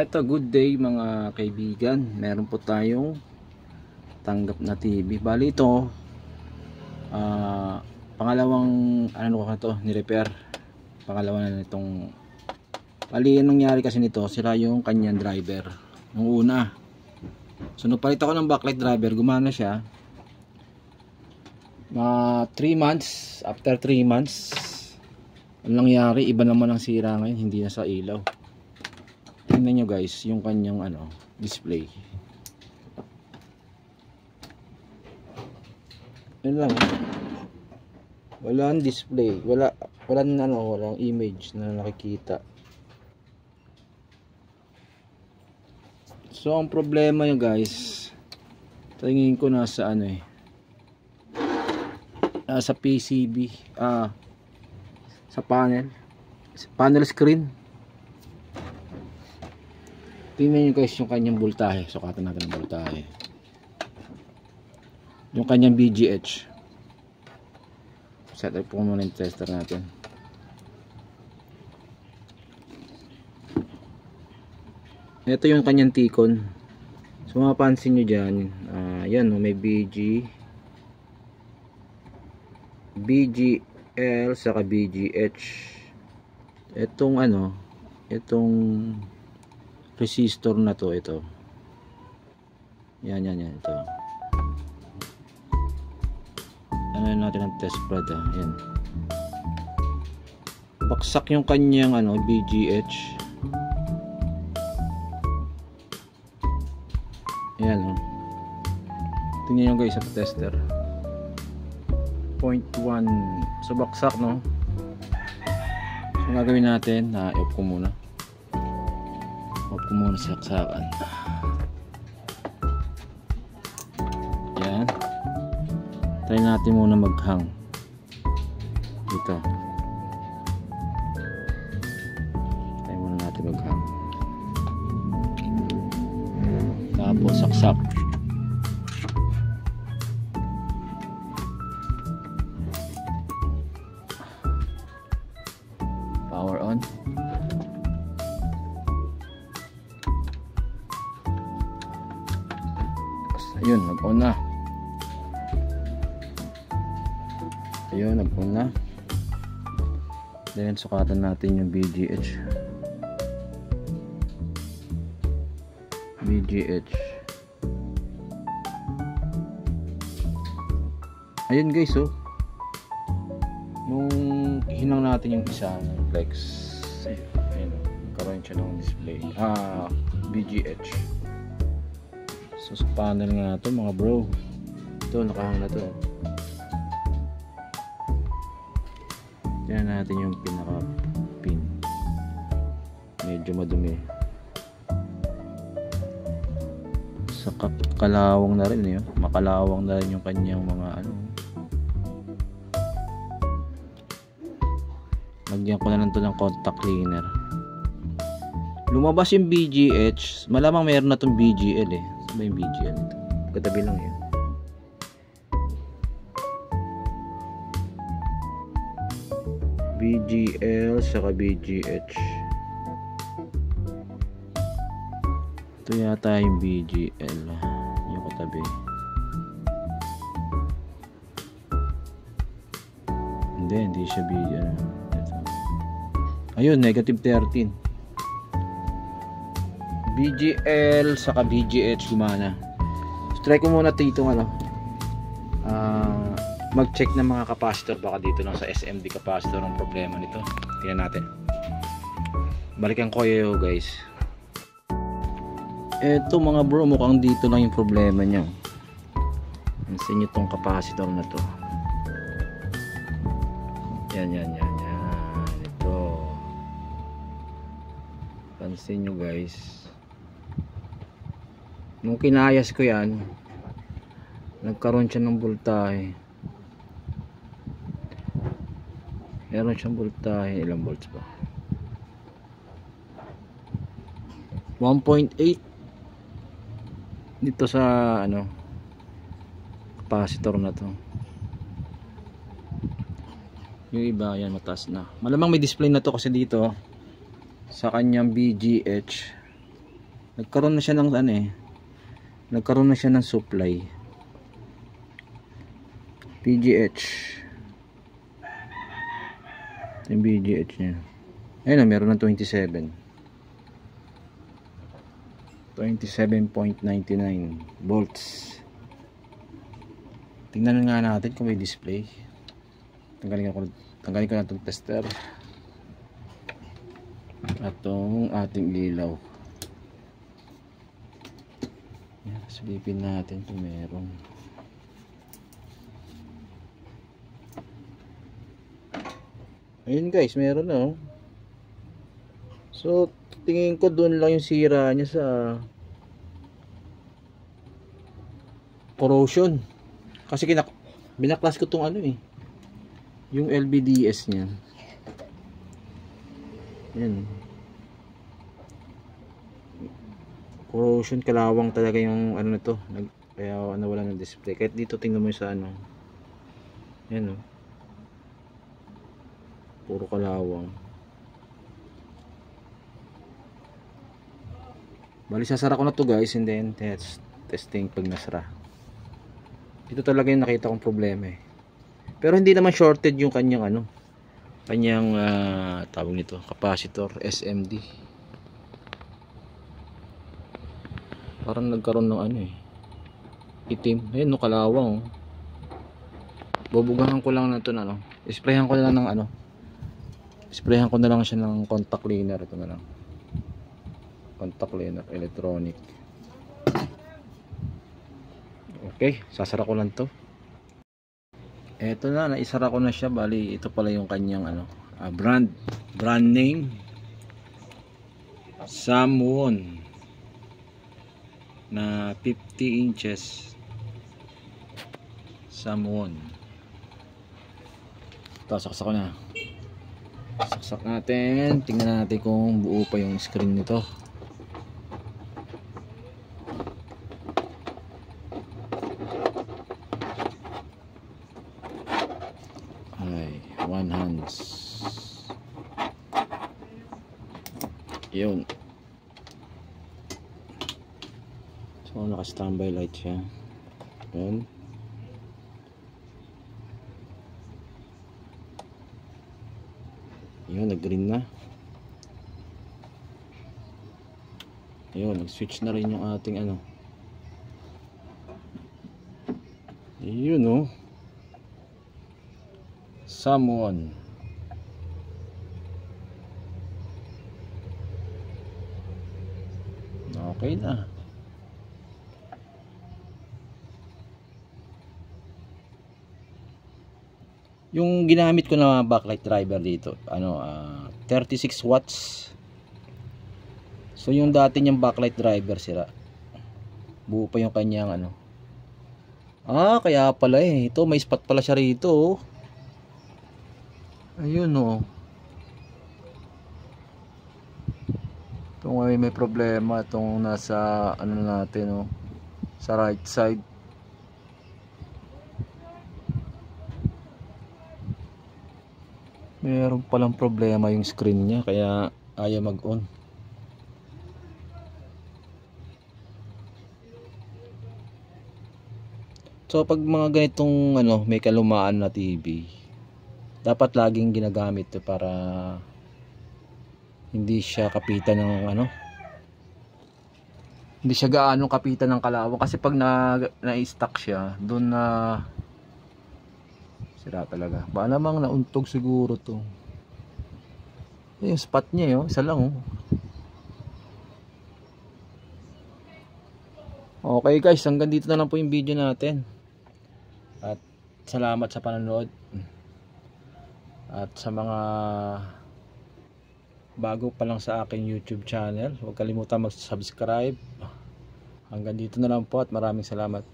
Eto, good day mga kaibigan. Meron po tayong tanggap na TV. Bali ito, pangalawang ano ko to, ni-repair. Pangalawa na nitong. Bali, anong nangyari kasi nito, sira yung kanyang driver. Nung una. So, nagpalit ako ng backlight driver, gumana siya. 3 months, after 3 months, ang nangyari, iba naman ang sira ngayon, hindi na sa ilaw. Tingnan nyo guys, yung kanyang display. Yan lang. Walang display, walang image na nakikita. So ang problema nyo guys, tingin ko nasa nasa PCB, sa panel screen. Tingnan nyo guys yung kanyang voltahe. Sukatan natin ang voltahe. Yung kanyang VGH. Set up po muna yung tester natin. Ito yung kanyang T-con. So mapapansin nyo dyan, yan may BGL saka BGH. Itong itong resistor na to, ito. Yan, ito. Ano natin ang test prod, yan. Baksak yung kanyang BGH. Yan, tingnan nyo guys sa tester. 0.1. So baksak, no? So gagawin natin, i-off ko muna. Off ko muna sa saksakan. Yan. Try natin muna maghang dito. Try muna natin maghang. Tapos saksak. Power on. Ayun, nag-on na. Ayun, nag-on na. Then, sukatan natin yung VGH. Ayun guys, nung hinang natin yung isa ng flex, ayun, nagkaroon siya ng display. VGH. So sa panel nga to mga bro, ito nakahang na to. Tignan natin yung pinaka pin, medyo madumi, sa kalawang na rin makalawang na rin yung kanyang mga lagyan ko na lang to ng contact cleaner. Lumabas yung BGH, malamang meron na tong BGL ba yung BGL ito? Katabi lang yun. BGL saka BGH. Ito yata yung BGL, yung katabi. Hindi siya BGL. Ayun, negative 13. BGL saka BGH gumana. So, try ko muna dito mag-check ng mga capacitor, baka dito lang sa SMD capacitor ang problema nito. Tingnan natin. Balikan ko kayo guys. Eto mga bro, mukhang dito lang yung problema niya. Pansin nyo tong capacitor na to. Yan. Ito. Pansin nyo guys. Nung kinayas ko yan, nagkaroon siya ng voltahe. Meron siyang voltahe, ilang volts ba? 1.8 dito sa capacitor na to. Yung iba yan mataas na. Malamang may display na to kasi dito sa kanyang BGH nagkaroon na siya ng ano eh, nagkaroon na siya ng supply. BGH, yung BGH nya, ayun na, meron ng 27.99 volts. Tingnan nga natin kung may display. Tanggalin ko na itong tester at itong ating ilaw. Yan, silipin natin kung meron. Ayun guys, meron na oh. So tingin ko doon lang yung sira niya sa corrosion. Kasi binaklas ko tong ano eh, yung LVDS niya. Yan. Corrosion, kalawang talaga yung ano na to. Kaya nawala ng display. Kahit dito tingnan mo sa ano. Yan oh. Puro kalawang. Bali sasara ko na to guys, and then testing pag nasara. Ito talaga yung nakita kong problema eh. Pero hindi naman shorted yung kanyang ano, kanyang tawag nito, capacitor SMD. Parang nagkaroon ng ano eh, itim. Ayun no, kalawang. Bubugahan ko lang na ito na ano. Isprayhan ko na lang ng ano. Isprayhan ko na lang siya ng contact cleaner. Ito na lang. Contact cleaner electronic. Okay, sasara ko lang to. Eto na, naisara ko na siya. Bali, ito pala yung kanyang ano, brand name. Samwon na 50 inches. Samwon. Ito, saksak ko na. Saksak natin. Tingnan natin kung buo pa yung screen nito. One hands. Yun. So naka standby light siya. Yun. Yun, nag green na. Yun, nag switch na rin yung ating ano. Yun oh. Samwon. Okay na. Yung ginamit ko na backlight driver dito, ano, 36 watts. So yung dati niyang backlight driver sira. Buo pa yung kanyang ano. Kaya pala eh. Ito may spot pala siya rito oh. Ayun oh. Itong may problema itong nasa ano natin oh, sa right side. Meron palang problema yung screen niya kaya ayaw mag-on. So pag mga ganitong ano, may kalumaan na TV, dapat laging ginagamit to para hindi siya kapitan ng ano, hindi siya gaano kapitan ng kalawang. Kasi pag na-stuck siya doon na sira talaga. Baka namang nauntog siguro to. Yung spot niya yun, isa lang oh. Okay guys, hanggang dito na lang po yung video natin. At salamat sa panonood. At sa mga bago pa lang sa aking YouTube channel, huwag kalimutan mag-subscribe. Hanggang dito na lang po at maraming salamat.